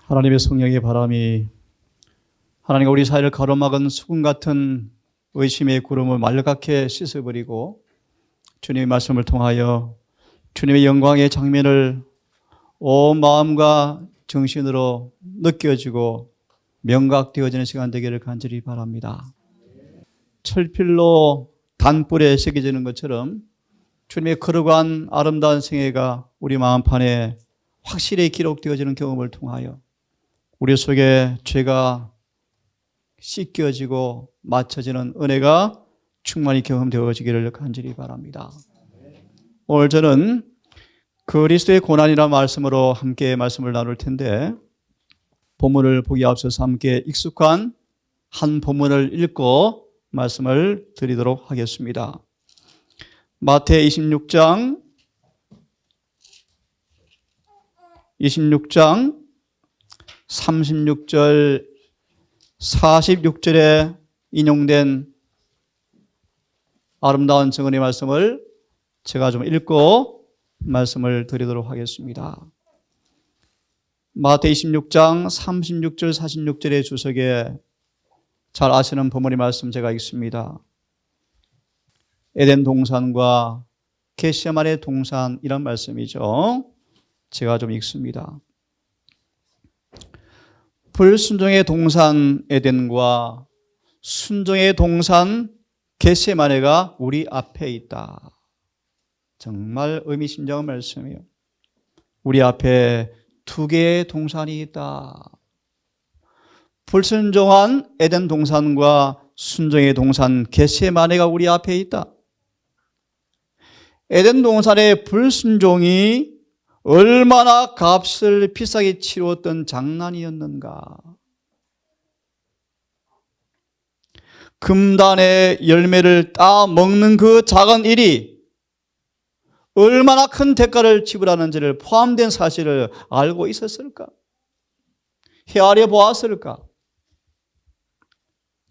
하나님의 성령의 바람이 하나님과 우리 사이를 가로막은 수군 같은 의심의 구름을 말갛게 씻어버리고 주님의 말씀을 통하여 주님의 영광의 장면을 온 마음과 정신으로 느껴지고 명각되어지는 시간 되기를 간절히 바랍니다. 철필로 단불에 새겨지는 것처럼 주님의 거룩한 아름다운 생애가 우리 마음판에 확실히 기록되어지는 경험을 통하여 우리 속에 죄가 씻겨지고 맞춰지는 은혜가 충만히 경험되어지기를 간절히 바랍니다. 오늘 저는 그리스도의 고난이라는 말씀으로 함께 말씀을 나눌 텐데, 본문을 보기 앞서서 함께 익숙한 한 본문을 읽고 말씀을 드리도록 하겠습니다. 마태 26장 36절 46절에 인용된 아름다운 증언의 말씀을 제가 좀 읽고 말씀을 드리도록 하겠습니다. 마태 26장 36절 46절의 주석에 잘 아시는 본문의 말씀 제가 읽습니다. 에덴 동산과 겟세마네 동산이란 말씀이죠. 제가 좀 읽습니다. 불순종의 동산 에덴과 순종의 동산 겟세마네가 우리 앞에 있다. 정말 의미심장한 말씀이에요. 우리 앞에 두 개의 동산이 있다. 불순종한 에덴 동산과 순종의 동산 겟세마네가 우리 앞에 있다. 에덴 동산의 불순종이 얼마나 값을 비싸게 치루었던 장난이었는가. 금단의 열매를 따먹는 그 작은 일이 얼마나 큰 대가를 지불하는지를 포함된 사실을 알고 있었을까? 헤아려 보았을까?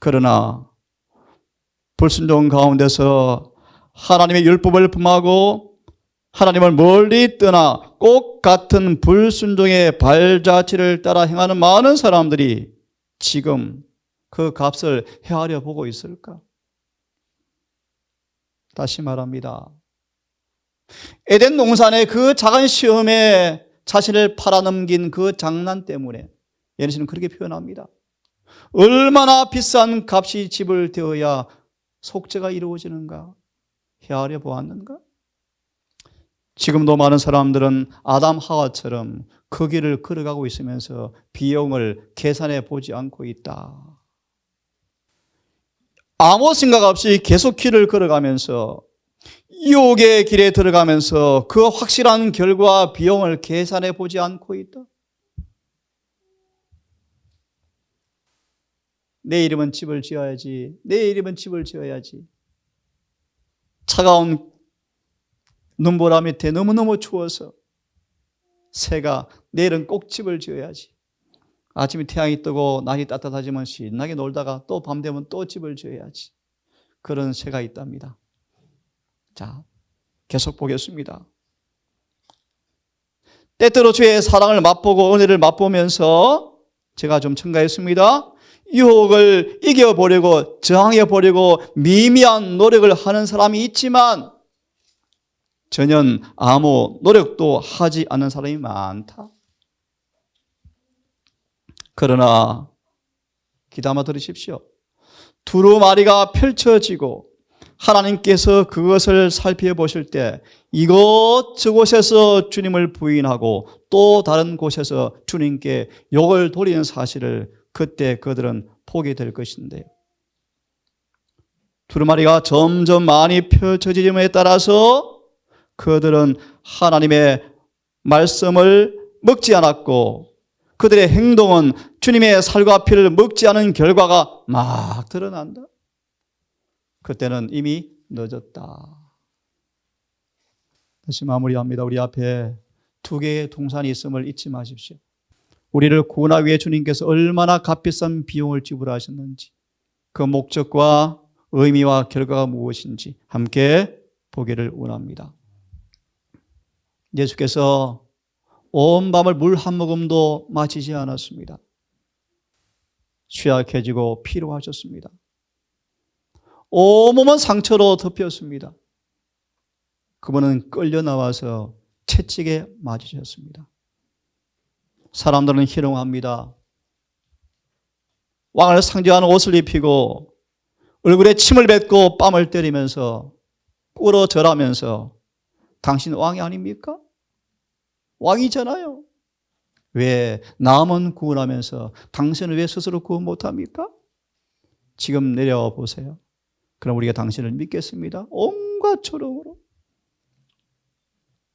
그러나 불순종 가운데서 하나님의 율법을 품하고 하나님을 멀리 떠나 꼭 같은 불순종의 발자취를 따라 행하는 많은 사람들이 지금 그 값을 헤아려 보고 있을까? 다시 말합니다. 에덴 동산의 그 작은 시험에 자신을 팔아넘긴 그 장난 때문에 예수님은 그렇게 표현합니다. 얼마나 비싼 값이 지불되어야 속죄가 이루어지는가? 헤아려 보았는가? 지금도 많은 사람들은 아담 하와처럼 그 길을 걸어가고 있으면서 비용을 계산해 보지 않고 있다. 아무 생각 없이 계속 길을 걸어가면서 유혹의 길에 들어가면서 그 확실한 결과 비용을 계산해 보지 않고 있다. 내일이면 집을 지어야지. 내일이면 집을 지어야지. 차가운 눈보라 밑에 너무너무 추워서 새가 내일은 꼭 집을 지어야지. 아침에 태양이 뜨고 날이 따뜻하지만 신나게 놀다가 또 밤 되면 또 집을 지어야지. 그런 새가 있답니다. 자, 계속 보겠습니다. 때때로 주의 사랑을 맛보고 은혜를 맛보면서 제가 좀 첨가했습니다. 유혹을 이겨보려고 저항해보려고 미미한 노력을 하는 사람이 있지만 전혀 아무 노력도 하지 않는 사람이 많다. 그러나 귀담아 들으십시오. 두루마리가 펼쳐지고 하나님께서 그것을 살펴보실 때 이곳저곳에서 주님을 부인하고 또 다른 곳에서 주님께 욕을 돌리는 사실을 그때 그들은 보게 될 것인데요. 두루마리가 점점 많이 펼쳐짐에 따라서 그들은 하나님의 말씀을 먹지 않았고 그들의 행동은 주님의 살과 피를 먹지 않은 결과가 막 드러난다. 그때는 이미 늦었다. 다시 마무리합니다. 우리 앞에 두 개의 동산이 있음을 잊지 마십시오. 우리를 구원하기 위해 주님께서 얼마나 값비싼 비용을 지불하셨는지, 그 목적과 의미와 결과가 무엇인지 함께 보기를 원합니다. 예수께서 온 밤을 물 한 모금도 마시지 않았습니다. 쇠약해지고 피로하셨습니다. 온몸은 상처로 덮였습니다. 그분은 끌려 나와서 채찍에 맞으셨습니다. 사람들은 희롱합니다. 왕을 상징하는 옷을 입히고 얼굴에 침을 뱉고 뺨을 때리면서 꿇어 절하면서 당신 왕이 아닙니까? 왕이잖아요. 왜 남은 구원하면서 당신은 왜 스스로 구원 못합니까? 지금 내려와 보세요. 그럼 우리가 당신을 믿겠습니다. 온갖 조롱으로.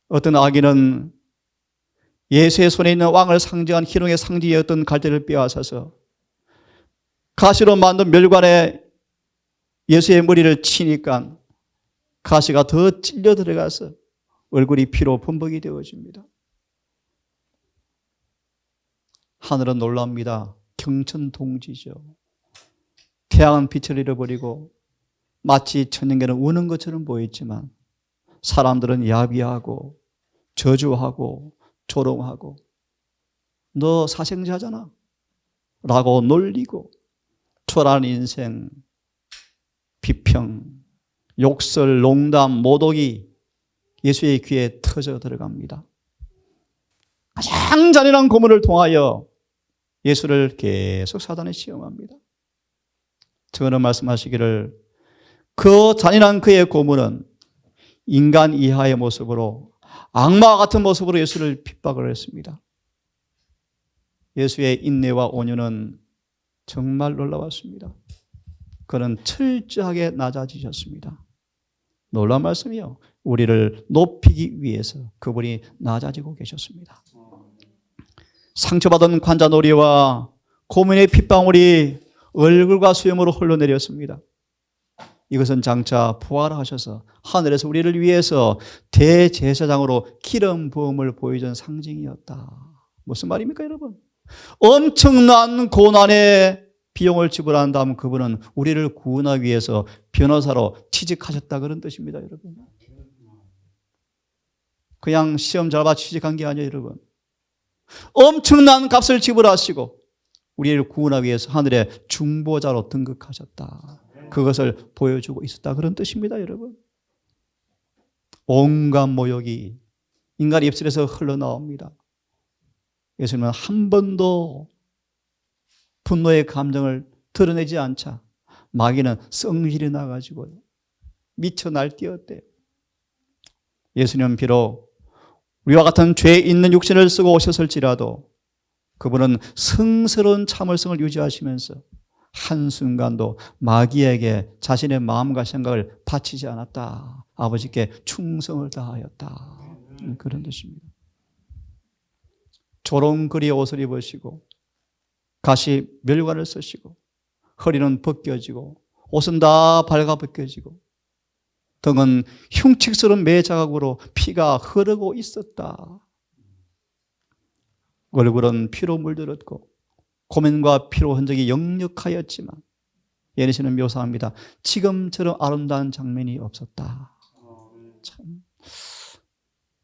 어떤 악인은 예수의 손에 있는 왕을 상징한 희롱의 상징이었던 갈대를 빼앗아서 가시로 만든 멸관에 예수의 머리를 치니까 가시가 더 찔려 들어가서 얼굴이 피로 범벅이 되어집니다. 하늘은 놀랍니다. 경천동지죠. 태양은 빛을 잃어버리고 마치 천년계는 우는 것처럼 보였지만 사람들은 야비하고 저주하고 조롱하고 너 사생자잖아 라고 놀리고 초라한 인생, 비평, 욕설, 농담, 모독이 예수의 귀에 터져 들어갑니다. 가장 잔인한 고문을 통하여 예수를 계속 사단에 시험합니다. 저는 말씀하시기를 그 잔인한 그의 고문은 인간 이하의 모습으로 악마와 같은 모습으로 예수를 핍박을 했습니다. 예수의 인내와 온유는 정말 놀라웠습니다. 그는 철저하게 낮아지셨습니다. 놀라운 말씀이요. 우리를 높이기 위해서 그분이 낮아지고 계셨습니다. 상처받은 관자놀이와 고문의 핏방울이 얼굴과 수염으로 흘러내렸습니다. 이것은 장차 부활하셔서 하늘에서 우리를 위해서 대제사장으로 기름 부음을 보여준 상징이었다. 무슨 말입니까, 여러분? 엄청난 고난의 비용을 지불한 다음 그분은 우리를 구원하기 위해서 변호사로 취직하셨다 그런 뜻입니다, 여러분. 그냥 시험 잘 봐 취직한 게 아니에요, 여러분. 엄청난 값을 지불하시고 우리를 구원하기 위해서 하늘의 중보자로 등극하셨다. 그것을 보여주고 있었다 그런 뜻입니다, 여러분. 온갖 모욕이 인간의 입술에서 흘러나옵니다. 예수님은 한 번도 분노의 감정을 드러내지 않자 마귀는 성질이 나가지고 미쳐 날뛰었대요. 예수님은 비록 우리와 같은 죄 있는 육신을 쓰고 오셨을지라도 그분은 성스러운 참을성을 유지하시면서 한순간도 마귀에게 자신의 마음과 생각을 바치지 않았다. 아버지께 충성을 다하였다. 그런 뜻입니다. 조롱거리의 옷을 입으시고 가시 멸관을 쓰시고 허리는 벗겨지고 옷은 다 발가 벗겨지고 등은 흉측스러운 매자각으로 피가 흐르고 있었다. 얼굴은 피로 물들었고 고민과 피로 흔적이 역력하였지만 예수님은 묘사합니다. 지금처럼 아름다운 장면이 없었다. 참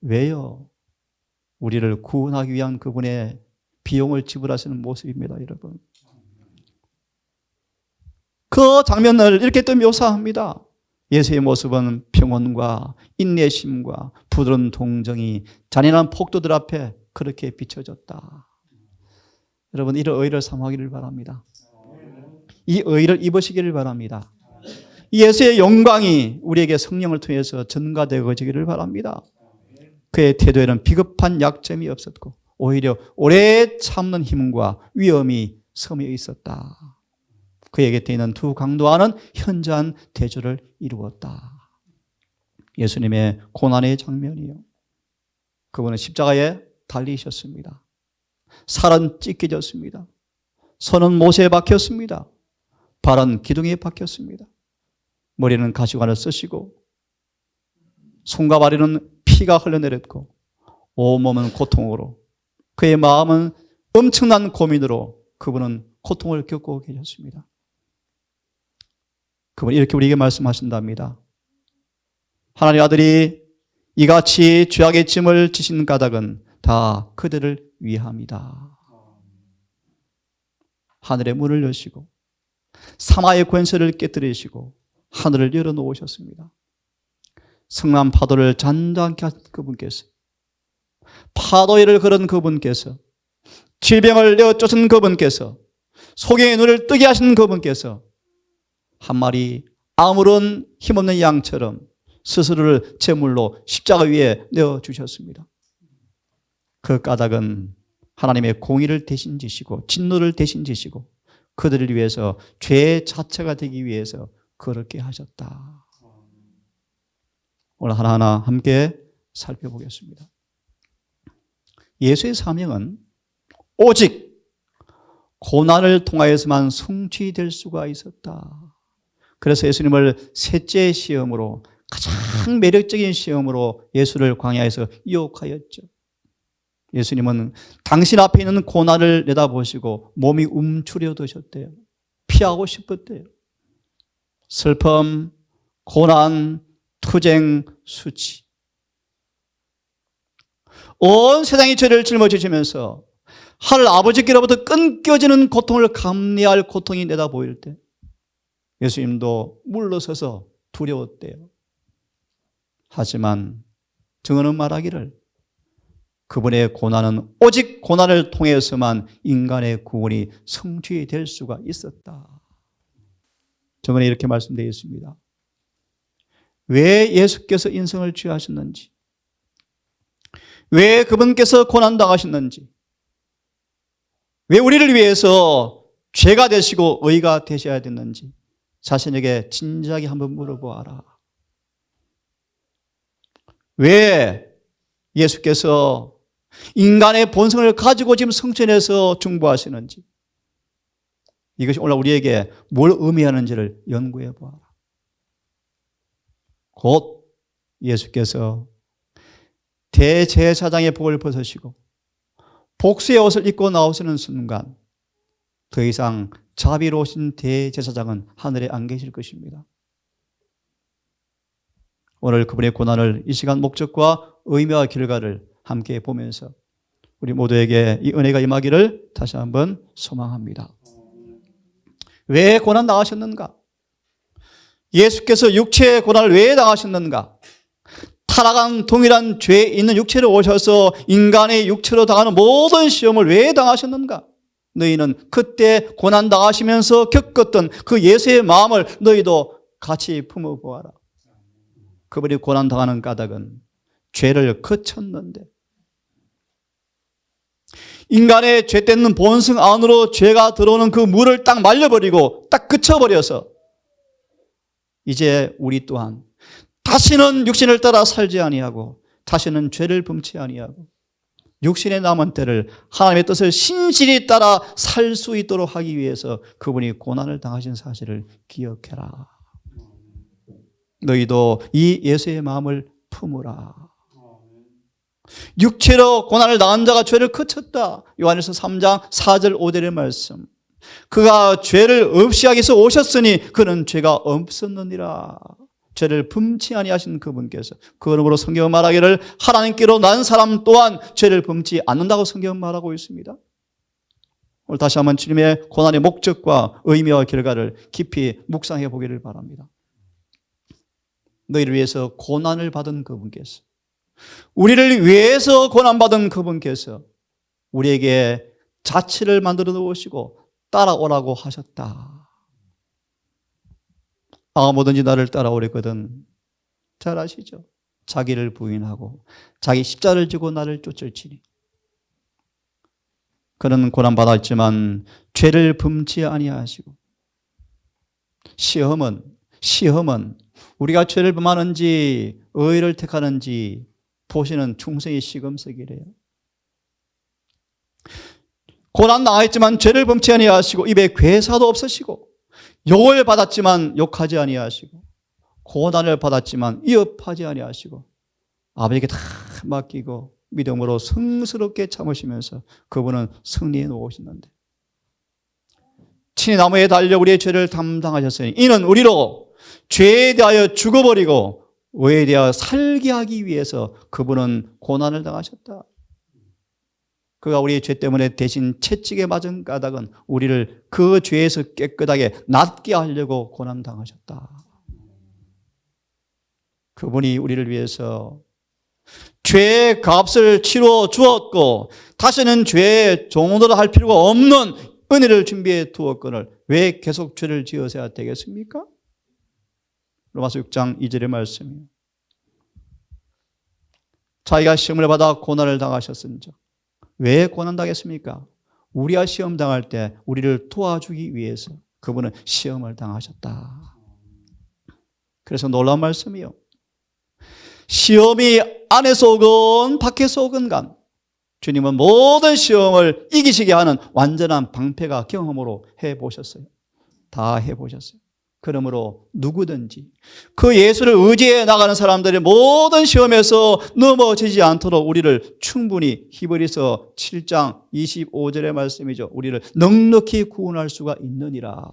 왜요? 우리를 구원하기 위한 그분의 비용을 지불하시는 모습입니다, 여러분. 그 장면을 이렇게 또 묘사합니다. 예수의 모습은 평온과 인내심과 부드러운 동정이 잔인한 폭도들 앞에 그렇게 비춰졌다. 여러분, 이런 의를 삼하기를 바랍니다. 이 의를 입으시기를 바랍니다. 예수의 영광이 우리에게 성령을 통해서 전가되어지기를 바랍니다. 그의 태도에는 비겁한 약점이 없었고 오히려 오래 참는 힘과 위엄이 서며 있었다. 그의 곁에 있는 두 강도와는 현저한 대조를 이루었다. 예수님의 고난의 장면이요. 그분은 십자가에 달리셨습니다. 살은 찢겨졌습니다. 손은 못에 박혔습니다. 발은 기둥에 박혔습니다. 머리는 가시관을 쓰시고 손과 발에는 피가 흘러내렸고 온몸은 고통으로 그의 마음은 엄청난 고민으로 그분은 고통을 겪고 계셨습니다. 그분이 이렇게 우리에게 말씀하신답니다. 하나님 아들이 이같이 죄악의 짐을 지신 까닭은 다 그들을 위함이다. 하늘의 문을 여시고 사마의 권세를 깨뜨리시고 하늘을 열어놓으셨습니다. 성난 파도를 잔잔케 하신 그분께서, 파도 위를 걸은 그분께서, 질병을 내어쫓은 그분께서, 소경의 눈을 뜨게 하신 그분께서 한 마리 아무런 힘없는 양처럼 스스로를 제물로 십자가 위에 내어주셨습니다. 그 까닭은 하나님의 공의를 대신 지시고 진노를 대신 지시고 그들을 위해서 죄 자체가 되기 위해서 그렇게 하셨다. 오늘 하나하나 함께 살펴보겠습니다. 예수의 사명은 오직 고난을 통하여서만 성취될 수가 있었다. 그래서 예수님을 셋째 시험으로, 가장 매력적인 시험으로 예수를 광야에서 유혹하였죠. 예수님은 당신 앞에 있는 고난을 내다보시고 몸이 움츠려드셨대요. 피하고 싶었대요. 슬픔, 고난, 투쟁, 수치. 온 세상이 죄를 짊어지시면서 하늘 아버지께로부터 끊겨지는 고통을 감내할 고통이 내다 보일 때 예수님도 물러서서 두려웠대요. 하지만 증언은 말하기를 그분의 고난은 오직 고난을 통해서만 인간의 구원이 성취될 수가 있었다. 증언에 이렇게 말씀되어 있습니다. 왜 예수께서 인생을 취하셨는지, 왜 그분께서 고난당하셨는지, 왜 우리를 위해서 죄가 되시고 의가 되셔야 됐는지 자신에게 진지하게 한번 물어보아라. 왜 예수께서 인간의 본성을 가지고 지금 성천에서 중보하시는지, 이것이 오늘 우리에게 뭘 의미하는지를 연구해 보아라. 곧 예수께서 대제사장의 복을 벗으시고 복수의 옷을 입고 나오시는 순간 더 이상 자비로우신 대제사장은 하늘에 안 계실 것입니다. 오늘 그분의 고난을 이 시간 목적과 의미와 결과를 함께 보면서 우리 모두에게 이 은혜가 임하기를 다시 한번 소망합니다. 왜 고난 당하셨는가? 예수께서 육체의 고난을 왜 당하셨는가? 타락한 동일한 죄 있는 육체로 오셔서 인간의 육체로 당하는 모든 시험을 왜 당하셨는가? 너희는 그때 고난 당하시면서 겪었던 그 예수의 마음을 너희도 같이 품어보아라. 그분이 고난 당하는 까닭은 죄를 그쳤는데, 인간의 죄되는 본성 안으로 죄가 들어오는 그 물을 딱 말려버리고 딱 그쳐버려서 이제 우리 또한 다시는 육신을 따라 살지 아니하고 다시는 죄를 범치 아니하고 육신의 남은 때를 하나님의 뜻을 신실히 따라 살 수 있도록 하기 위해서 그분이 고난을 당하신 사실을 기억해라. 너희도 이 예수의 마음을 품으라. 육체로 고난을 당한 자가 죄를 그쳤다. 요한일서 3장 4절 5절의 말씀. 그가 죄를 없이 하기 위해서 오셨으니 그는 죄가 없었느니라. 죄를 범치 아니하신 그분께서, 그러므로 성경은 말하기를 하나님께로 난 사람 또한 죄를 범치 않는다고 성경은 말하고 있습니다. 오늘 다시 한번 주님의 고난의 목적과 의미와 결과를 깊이 묵상해 보기를 바랍니다. 너희를 위해서 고난을 받은 그분께서, 우리를 위해서 고난받은 그분께서 우리에게 자취를 만들어 놓으시고 따라오라고 하셨다. 뭐든지 나를 따라오랬거든. 잘 아시죠? 자기를 부인하고 자기 십자를 지고 나를 쫓을지니. 그는 고난받았지만 죄를 범치 아니하시고, 시험은 우리가 죄를 범하는지 의를 택하는지 보시는 충성의 시금석이래요. 고난 당했지만 죄를 범치 아니하시고 입에 괴사도 없으시고, 욕을 받았지만 욕하지 아니하시고, 고난을 받았지만 위협하지 아니하시고, 아버지께 다 맡기고 믿음으로 성스럽게 참으시면서 그분은 승리해 놓으시는데, 친히 나무에 달려 우리의 죄를 담당하셨으니 이는 우리로 죄에 대하여 죽어버리고 의에 대하여 살게 하기 위해서 그분은 고난을 당하셨다. 그가 우리의 죄 때문에 대신 채찍에 맞은 까닭은 우리를 그 죄에서 깨끗하게 낫게 하려고 고난당하셨다. 그분이 우리를 위해서 죄의 값을 치러 주었고 다시는 죄의 종노릇 할 필요가 없는 은혜를 준비해 두었거늘 왜 계속 죄를 지어서야 되겠습니까? 로마서 6장 2절의 말씀이에요. 자기가 시험을 받아 고난을 당하셨은즉 왜 고난당했습니까? 우리가 시험 당할 때 우리를 도와주기 위해서 그분은 시험을 당하셨다. 그래서 놀라운 말씀이요. 시험이 안에서 오건 밖에서 오건 간 주님은 모든 시험을 이기시게 하는 완전한 방패가 경험으로 해보셨어요. 다 해보셨어요. 그러므로 누구든지 그 예수를 의지해 나가는 사람들이 모든 시험에서 넘어지지 않도록 우리를 충분히 히브리서 7장 25절의 말씀이죠. 우리를 넉넉히 구원할 수가 있느니라.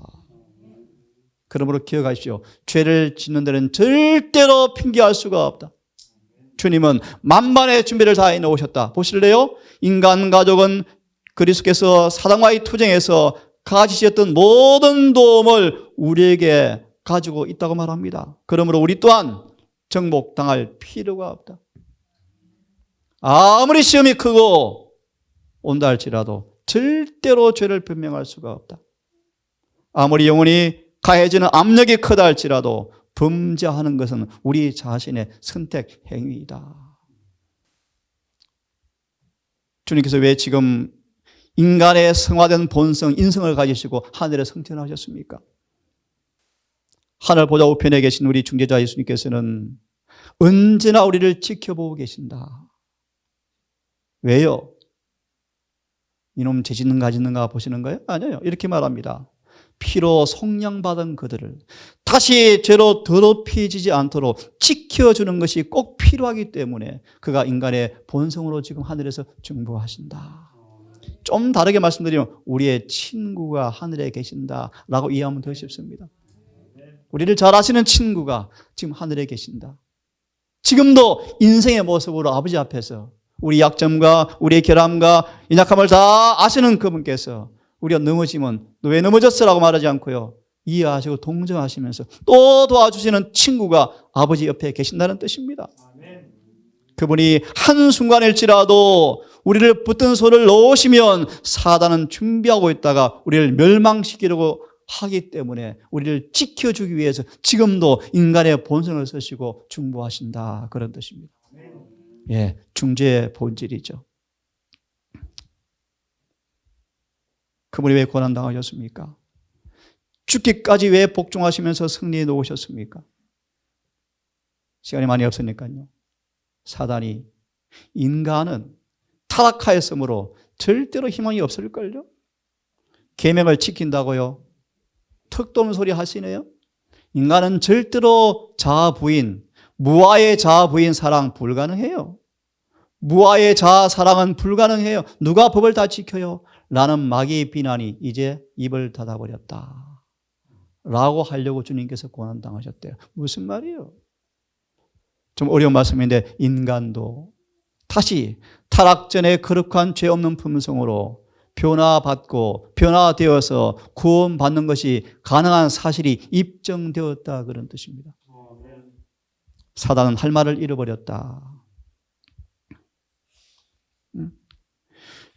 그러므로 기억하십시오. 죄를 짓는 데는 절대로 핑계할 수가 없다. 주님은 만반의 준비를 다 해놓으셨다. 보실래요? 인간 가족은 그리스도께서 사단과의 투쟁에서 가지셨던 모든 도움을 우리에게 가지고 있다고 말합니다. 그러므로 우리 또한 정복당할 필요가 없다. 아무리 시험이 크고 온다 할지라도 절대로 죄를 변명할 수가 없다. 아무리 영혼이 가해지는 압력이 크다 할지라도 범죄하는 것은 우리 자신의 선택 행위이다. 주님께서 왜 지금 인간의 성화된 본성, 인성을 가지시고 하늘에 승천하셨습니까? 하늘 보좌 우편에 계신 우리 중재자 예수님께서는 언제나 우리를 지켜보고 계신다. 왜요? 이놈 죄 짓는가 짓는가 보시는 거예요? 아니요. 이렇게 말합니다. 피로 속량받은 그들을 다시 죄로 더럽혀지지 않도록 지켜주는 것이 꼭 필요하기 때문에 그가 인간의 본성으로 지금 하늘에서 중보하신다. 좀 다르게 말씀드리면 우리의 친구가 하늘에 계신다라고 이해하면 더 쉽습니다. 우리를 잘 아시는 친구가 지금 하늘에 계신다. 지금도 인생의 모습으로 아버지 앞에서 우리 약점과 우리의 결함과 연약함을 다 아시는 그분께서 우리가 넘어지면 너 왜 넘어졌어라고 말하지 않고요. 이해하시고 동정하시면서 또 도와주시는 친구가 아버지 옆에 계신다는 뜻입니다. 그분이 한순간일지라도 우리를 붙든 손을 놓으시면 사단은 준비하고 있다가 우리를 멸망시키려고 하기 때문에 우리를 지켜주기 위해서 지금도 인간의 본성을 쓰시고 중보하신다. 그런 뜻입니다. 예, 중재의 본질이죠. 그분이 왜 고난당하셨습니까? 죽기까지 왜 복종하시면서 승리해 놓으셨습니까? 시간이 많이 없으니까요. 사단이 인간은 타락하였으므로 절대로 희망이 없을걸요? 계명을 지킨다고요? 턱 도는 소리 하시네요? 인간은 절대로 자아 부인, 무아의 자아 부인 사랑 불가능해요. 무아의 자아 사랑은 불가능해요. 누가 법을 다 지켜요? 라는 마귀의 비난이 이제 입을 닫아버렸다. 라고 하려고 주님께서 고난당하셨대요. 무슨 말이에요? 좀 어려운 말씀인데 인간도 다시 타락 전에 거룩한 죄 없는 품성으로 변화받고 변화되어서 구원받는 것이 가능한 사실이 입증되었다 그런 뜻입니다. 사단은 할 말을 잃어버렸다.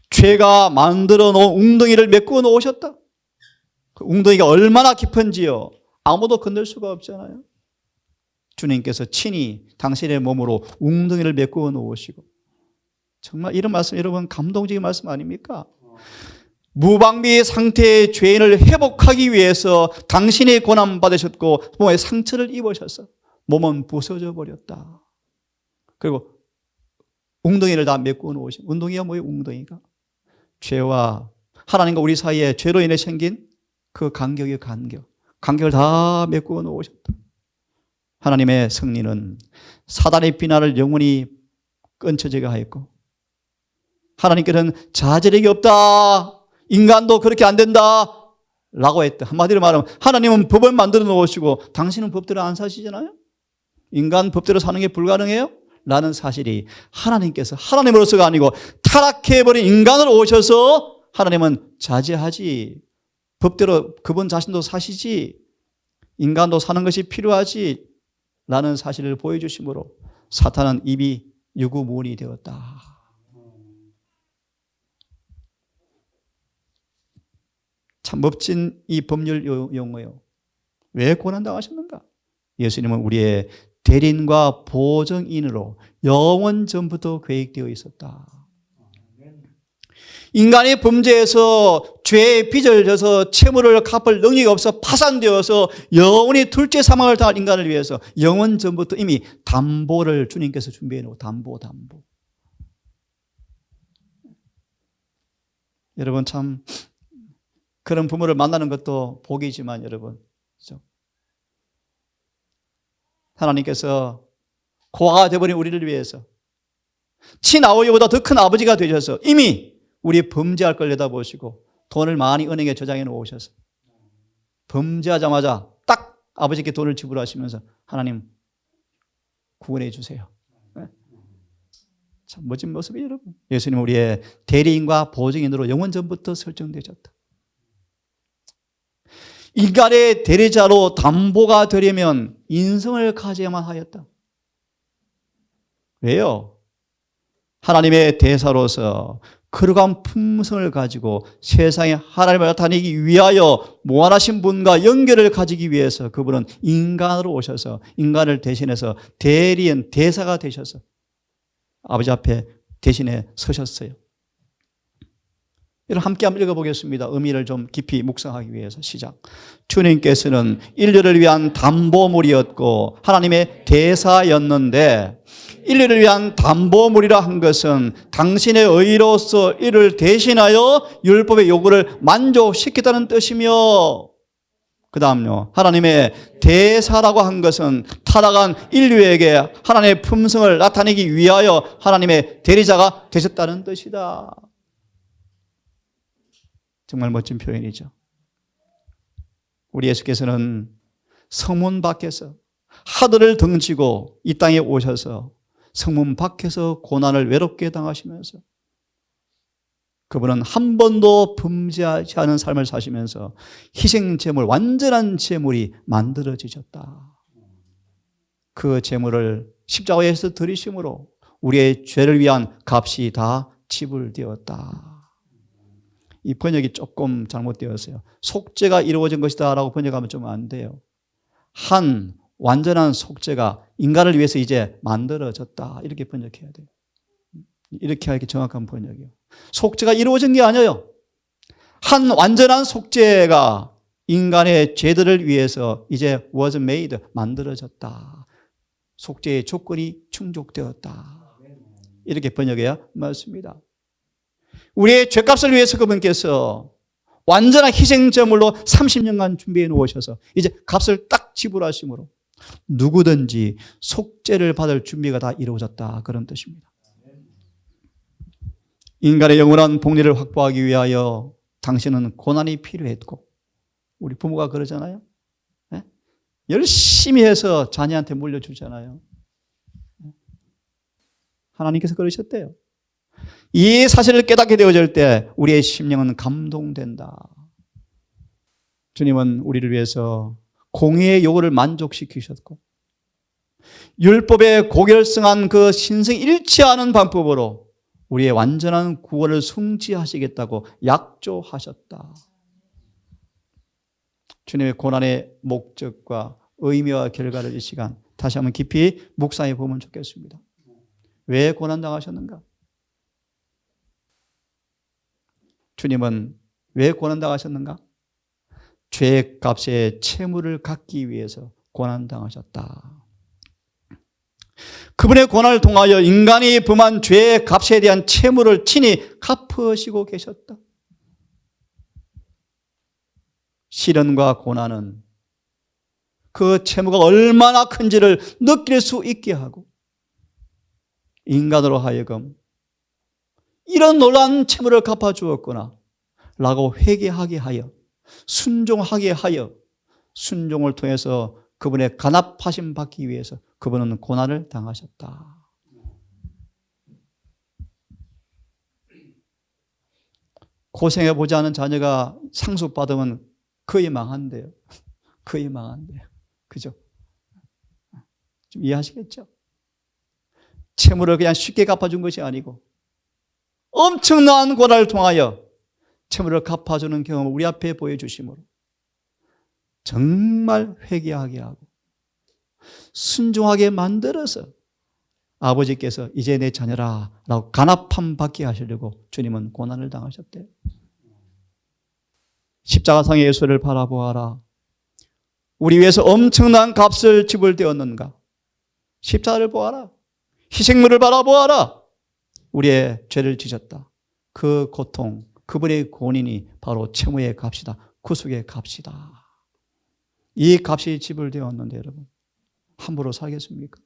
죄가 만들어 놓은 웅덩이를 메꾸어 놓으셨다. 그 웅덩이가 얼마나 깊은지요. 아무도 건들 수가 없잖아요. 주님께서 친히 당신의 몸으로 웅덩이를 메꾸어 놓으시고 정말 이런 말씀 여러분 감동적인 말씀 아닙니까? 무방비 상태의 죄인을 회복하기 위해서 당신이 고난받으셨고 몸에 상처를 입으셔서 몸은 부서져 버렸다. 그리고 웅덩이를 다 메꾸어 놓으신 웅덩이가 뭐예요? 웅덩이가 죄와 하나님과 우리 사이에 죄로 인해 생긴 그 간격의 간격을 다 메꾸어 놓으셨다. 하나님의 승리는 사단의 비난을 영원히 끊쳐지게 하였고 하나님께서는 자제력이 없다. 인간도 그렇게 안 된다. 라고 했다. 한마디로 말하면 하나님은 법을 만들어 놓으시고 당신은 법대로 안 사시잖아요. 인간 법대로 사는 게 불가능해요? 라는 사실이 하나님께서 하나님으로서가 아니고 타락해버린 인간으로 오셔서 하나님은 자제하지, 법대로 그분 자신도 사시지, 인간도 사는 것이 필요하지 라는 사실을 보여주심으로 사탄은 입이 유구무원이 되었다. 참 멋진 이 법률 용어요. 왜 고난당하셨는가? 예수님은 우리의 대리인과 보증인으로 영원 전부터 계획되어 있었다. 인간이 범죄해서 죄의 빚을 져서 채무를 갚을 능력이 없어 파산되어서 영원히 둘째 사망을 당할 인간을 위해서 영원 전부터 이미 담보를 주님께서 준비해 놓고 담보. 여러분 참 그런 부모를 만나는 것도 복이지만 여러분, 그렇죠? 하나님께서 고아가 되어버린 우리를 위해서 친아버지보다 더 큰 아버지가 되셔서 이미 우리 범죄할 걸 내다보시고 돈을 많이 은행에 저장해 놓으셔서 범죄하자마자 딱 아버지께 돈을 지불하시면서 하나님 구원해 주세요. 네? 참 멋진 모습이에요, 여러분. 예수님은 우리의 대리인과 보증인으로 영원 전부터 설정되셨다. 인간의 대리자로 담보가 되려면 인성을 가져야만 하였다. 왜요? 하나님의 대사로서 거룩한 품성을 가지고 세상에 하나님을 나타내기 위하여 무한하신 분과 연결을 가지기 위해서 그분은 인간으로 오셔서 인간을 대신해서 대리인, 대사가 되셔서 아버지 앞에 대신에 서셨어요. 여러분 함께 한번 읽어보겠습니다. 의미를 좀 깊이 묵상하기 위해서 시작. 주님께서는 인류를 위한 담보물이었고 하나님의 대사였는데 인류를 위한 담보물이라 한 것은 당신의 의로서 이를 대신하여 율법의 요구를 만족시켰다는 뜻이며 그 다음요. 하나님의 대사라고 한 것은 타락한 인류에게 하나님의 품성을 나타내기 위하여 하나님의 대리자가 되셨다는 뜻이다. 정말 멋진 표현이죠. 우리 예수께서는 성문 밖에서 하늘을 등지고 이 땅에 오셔서 성문 밖에서 고난을 외롭게 당하시면서 그분은 한 번도 범죄하지 않은 삶을 사시면서 희생제물, 완전한 제물이 만들어지셨다. 그 제물을 십자가에서 드리심으로 우리의 죄를 위한 값이 다 지불되었다. 이 번역이 조금 잘못되었어요. 속죄가 이루어진 것이다 라고 번역하면 좀 안 돼요. 한 완전한 속죄가 인간을 위해서 이제 만들어졌다. 이렇게 번역해야 돼요. 이렇게 하기 정확한 번역이에요. 속죄가 이루어진 게 아니에요. 한 완전한 속죄가 인간의 죄들을 위해서 이제 was made, 만들어졌다. 속죄의 조건이 충족되었다. 이렇게 번역해야 맞습니다. 우리의 죄값을 위해서 그분께서 완전한 희생제물로 30년간 준비해 놓으셔서 이제 값을 딱 지불하심으로 누구든지 속죄를 받을 준비가 다 이루어졌다. 그런 뜻입니다. 인간의 영원한 복리를 확보하기 위하여 당신은 고난이 필요했고 우리 부모가 그러잖아요. 네? 열심히 해서 자녀한테 물려주잖아요. 하나님께서 그러셨대요. 이 사실을 깨닫게 되어질 때 우리의 심령은 감동된다. 주님은 우리를 위해서 공의의 요구를 만족시키셨고 율법에 고결성한 그 신성일치하는 방법으로 우리의 완전한 구원을 성취하시겠다고 약조하셨다. 주님의 고난의 목적과 의미와 결과를 이 시간 다시 한번 깊이 묵상해 보면 좋겠습니다. 왜 고난당하셨는가? 주님은 왜 고난당하셨는가? 죄의 값의 채무를 갚기 위해서 고난당하셨다. 그분의 고난을 통하여 인간이 범한 죄의 값에 대한 채무를 친히 갚으시고 계셨다. 시련과 고난은 그 채무가 얼마나 큰지를 느낄 수 있게 하고 인간으로 하여금 이런 놀라운 채무를 갚아주었구나 라고 회개하게 하여 순종하게 하여 순종을 통해서 그분의 간합하심 받기 위해서 그분은 고난을 당하셨다. 고생해보지 않은 자녀가 상속받으면 거의 망한대요. 거의 망한대요. 그죠? 좀 이해하시겠죠? 채무를 그냥 쉽게 갚아준 것이 아니고 엄청난 고난을 통하여 채무를 갚아주는 경험을 우리 앞에 보여주심으로 정말 회개하게 하고 순종하게 만들어서 아버지께서 이제 내 자녀라 라고 간합함 받게 하시려고 주님은 고난을 당하셨대요. 십자가상의 예수를 바라보아라. 우리 위해서 엄청난 값을 지불되었는가. 십자가를 보아라. 희생물을 바라보아라. 우리의 죄를 지셨다. 그 고통, 그분의 고난이 바로 채무의 값이다. 구속의 값이다. 이 값이 지불되었는데 여러분 함부로 살겠습니까?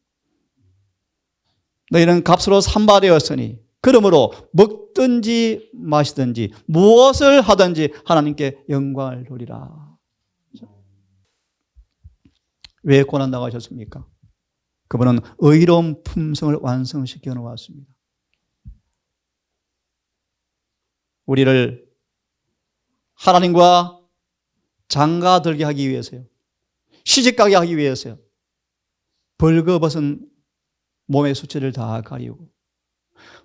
너희는 값으로 산바되었으니 그러므로 먹든지 마시든지 무엇을 하든지 하나님께 영광을 돌리라. 왜 고난당하셨습니까? 그분은 의로운 품성을 완성시켜 놓았습니다. 우리를 하나님과 장가들게 하기 위해서요. 시집가게 하기 위해서요. 벌거벗은 몸의 수치를 다 가리우고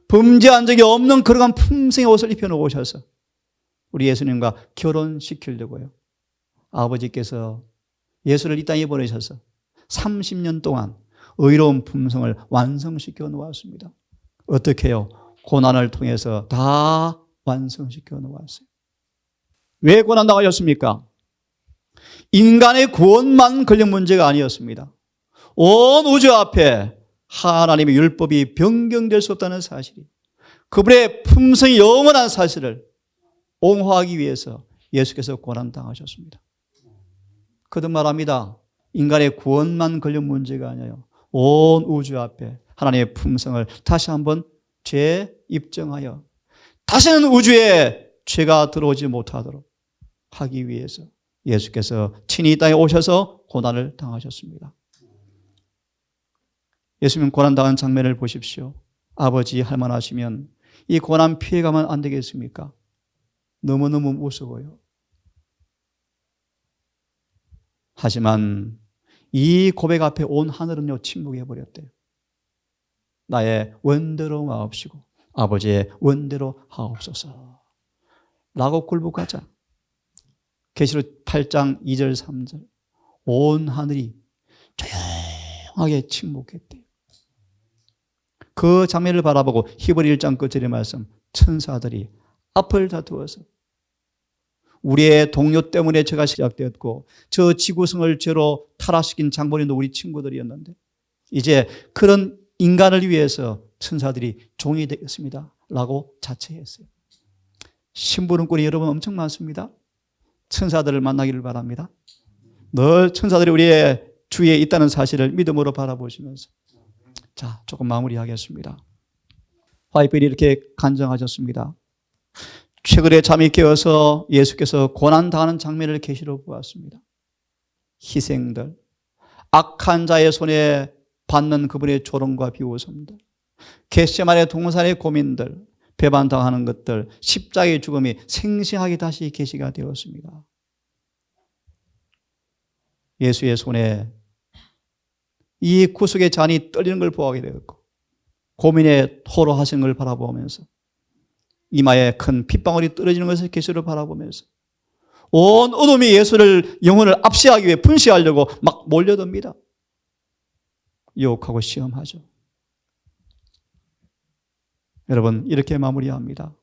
범죄한 적이 없는 그러한 품성의 옷을 입혀놓으셔서 우리 예수님과 결혼시키려고요. 아버지께서 예수를 이 땅에 보내셔서 30년 동안 의로운 품성을 완성시켜 놓았습니다. 어떻게 해요? 고난을 통해서 다 완성시켜 놓았어요. 왜 고난당하셨습니까? 인간의 구원만 걸린 문제가 아니었습니다. 온 우주 앞에 하나님의 율법이 변경될 수 없다는 사실이, 그분의 품성이 영원한 사실을 옹호하기 위해서 예수께서 고난당하셨습니다. 거듭 말합니다. 인간의 구원만 걸린 문제가 아니에요. 온 우주 앞에 하나님의 품성을 다시 한번 재입증하여 다시는 우주에 죄가 들어오지 못하도록 하기 위해서 예수께서 친히 이 땅에 오셔서 고난을 당하셨습니다. 예수님 고난당한 장면을 보십시오. 아버지 할만하시면 이 고난 피해가면 안 되겠습니까? 너무너무 무서워요. 하지만 이 고백 앞에 온 하늘은요 침묵해버렸대요. 나의 원대로 마옵시고 아버지의 원대로 하옵소서 라고 굴복하자 계시록 8장 2절 3절 온 하늘이 조용하게 침묵했대요. 그 장면을 바라보고 히브리 1장 끝절의 말씀, 천사들이 앞을 다투어서 우리의 동료 때문에 죄가 시작되었고 저 지구성을 죄로 타락시킨 장본인도 우리 친구들이었는데 이제 그런 인간을 위해서 천사들이 종이 되겠습니다 라고 자처했어요. 심부름꾼이 여러분 엄청 많습니다. 천사들을 만나기를 바랍니다. 늘 천사들이 우리의 주위에 있다는 사실을 믿음으로 바라보시면서 자, 조금 마무리하겠습니다. 화이트벨이 이렇게 간증하셨습니다. 최근에 잠이 깨어서 예수께서 고난당하는 장면을 계시로 보았습니다. 희생들, 악한 자의 손에 받는 그분의 조롱과 비웃음들, 겟세마네 동산의 고민들, 배반당하는 것들, 십자가의 죽음이 생생하게 다시 계시가 되었습니다. 예수의 손에 이 구속의 잔이 떨리는 걸 보게 되었고 고민에 토로하시는 걸 바라보면서 이마에 큰 핏방울이 떨어지는 것을 계시로 바라보면서 온 어둠이 예수를 영혼을 압시하기 위해 분시하려고 막 몰려듭니다. 유혹하고 시험하죠. 여러분 이렇게 마무리합니다.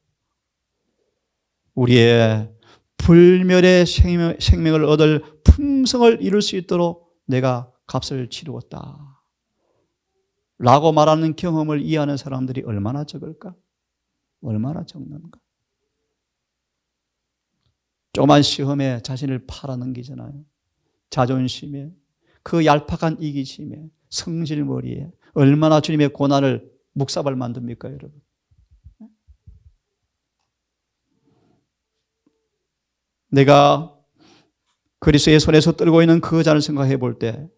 우리의 불멸의 생명을 얻을 품성을 이룰 수 있도록 내가 값을 치루었다 라고 말하는 경험을 이해하는 사람들이 얼마나 적을까? 얼마나 적는가? 조그만 시험에 자신을 팔아넘기잖아요. 자존심에, 그 얄팍한 이기심에, 성질머리에 얼마나 주님의 고난을 묵사발 만듭니까, 여러분? 내가 그리스도의 손에서 떨고 있는 그 잔을 생각해 볼 때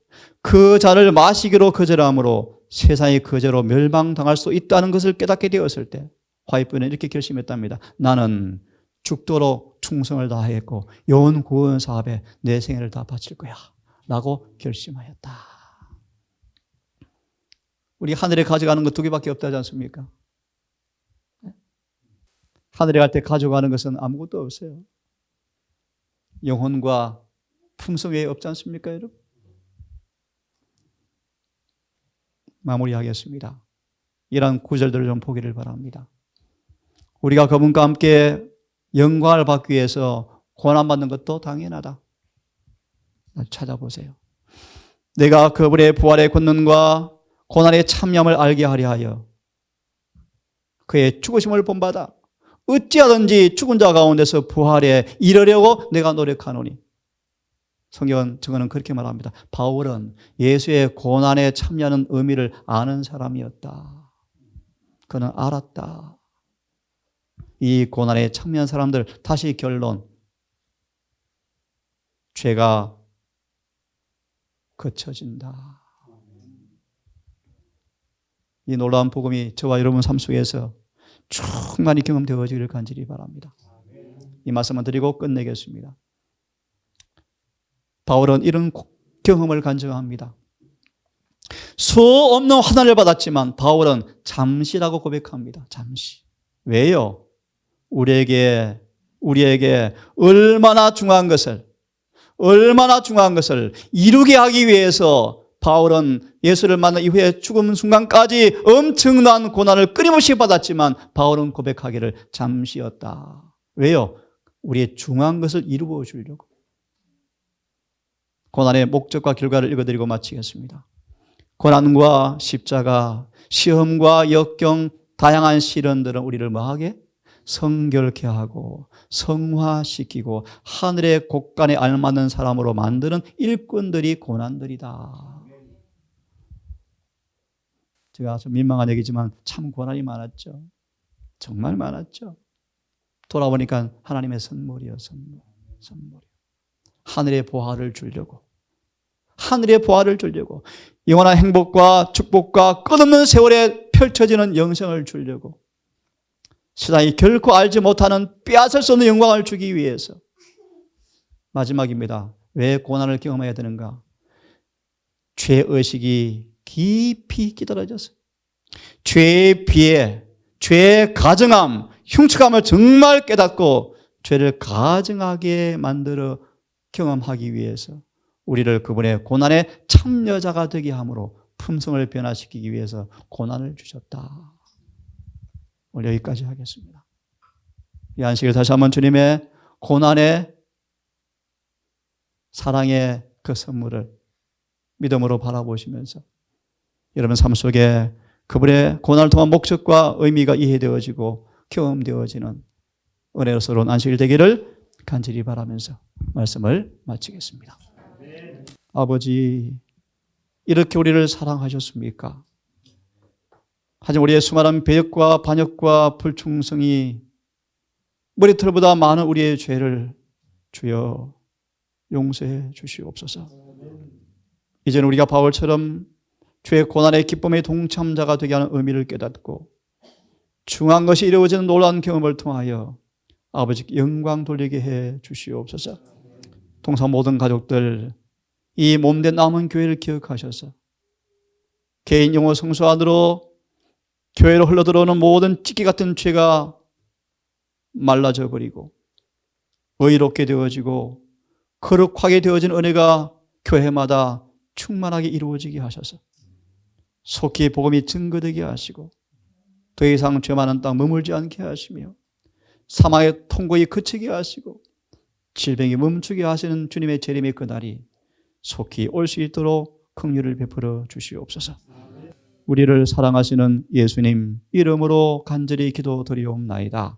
그 잔을 마시기로 거절함으로 세상의 거제로 멸망당할 수 있다는 것을 깨닫게 되었을 때 화이트벨은 이렇게 결심했답니다. 나는 죽도록 충성을 다했고 영혼 구원 사업에 내 생애를 다 바칠 거야 라고 결심하였다. 우리 하늘에 가져가는 것 2개밖에 없다지 않습니까? 하늘에 갈 때 가져가는 것은 아무것도 없어요. 영혼과 품성 외에 없지 않습니까, 여러분? 마무리하겠습니다. 이러한 구절들을 좀 보기를 바랍니다. 우리가 그분과 함께 영광을 받기 위해서 고난받는 것도 당연하다. 찾아보세요. 내가 그분의 부활의 권능과 고난의 참여함을 알게 하려 하여 그의 죽으심을 본받아 어찌하든지 죽은 자 가운데서 부활에 이르려고 내가 노력하노니. 성경은 저거는 그렇게 말합니다. 바울은 예수의 고난에 참여하는 의미를 아는 사람이었다. 그는 알았다. 이 고난에 참여한 사람들, 다시 결론, 죄가 거쳐진다. 이 놀라운 복음이 저와 여러분 삶 속에서 충만히 경험되어지기를 간절히 바랍니다. 이 말씀을 드리고 끝내겠습니다. 바울은 이런 경험을 간증합니다. 수 없는 환난을 받았지만 바울은 잠시라고 고백합니다. 잠시. 왜요? 우리에게 얼마나 중요한 것을 이루게 하기 위해서 바울은 예수를 만난 이후에 죽음 순간까지 엄청난 고난을 끊임없이 받았지만 바울은 고백하기를 잠시였다. 왜요? 우리의 중요한 것을 이루어 주려고. 고난의 목적과 결과를 읽어드리고 마치겠습니다. 고난과 십자가, 시험과 역경, 다양한 시련들은 우리를 뭐하게? 성결케 하고 성화시키고 하늘의 곳간에 알맞는 사람으로 만드는 일꾼들이 고난들이다. 제가 좀 민망한 얘기지만 참 고난이 많았죠. 정말 많았죠. 돌아보니까 하나님의 선물이요, 선물. 하늘의 보화를 주려고. 영원한 행복과 축복과 끝없는 세월에 펼쳐지는 영생을 주려고. 세상이 결코 알지 못하는 빼앗을 수 없는 영광을 주기 위해서. 마지막입니다. 왜 고난을 경험해야 되는가? 죄의식이 깊이 끼떨어졌어요. 죄의 비애, 죄의 가증함, 흉측함을 정말 깨닫고 죄를 가증하게 만들어 경험하기 위해서 우리를 그분의 고난의 참여자가 되게 함으로 품성을 변화시키기 위해서 고난을 주셨다. 오늘 여기까지 하겠습니다. 이 안식일 다시 한번 주님의 고난의 사랑의 그 선물을 믿음으로 바라보시면서 여러분 삶 속에 그분의 고난을 통한 목적과 의미가 이해되어지고 경험되어지는 은혜로서운 안식일 되기를 간절히 바라면서 말씀을 마치겠습니다. 아버지, 이렇게 우리를 사랑하셨습니까? 하지만 우리의 수많은 배역과 반역과 불충성이 머리털보다 많은 우리의 죄를 주여 용서해 주시옵소서. 이제는 우리가 바울처럼 주의 고난의 기쁨의 동참자가 되게 하는 의미를 깨닫고 중요한 것이 이루어지는 놀라운 경험을 통하여 아버지께 영광 돌리게 해 주시옵소서. 동사 모든 가족들, 이 몸된 남은 교회를 기억하셔서 개인 영혼 성소 안으로 교회로 흘러들어오는 모든 찢기 같은 죄가 말라져 버리고 의롭게 되어지고 거룩하게 되어진 은혜가 교회마다 충만하게 이루어지게 하셔서 속히 복음이 증거되게 하시고 더 이상 죄 많은 땅 머물지 않게 하시며 사망의 통고히 그치게 하시고 질병이 멈추게 하시는 주님의 재림의 그날이 속히 올 수 있도록 긍휼을 베풀어 주시옵소서. 우리를 사랑하시는 예수님 이름으로 간절히 기도드리옵나이다.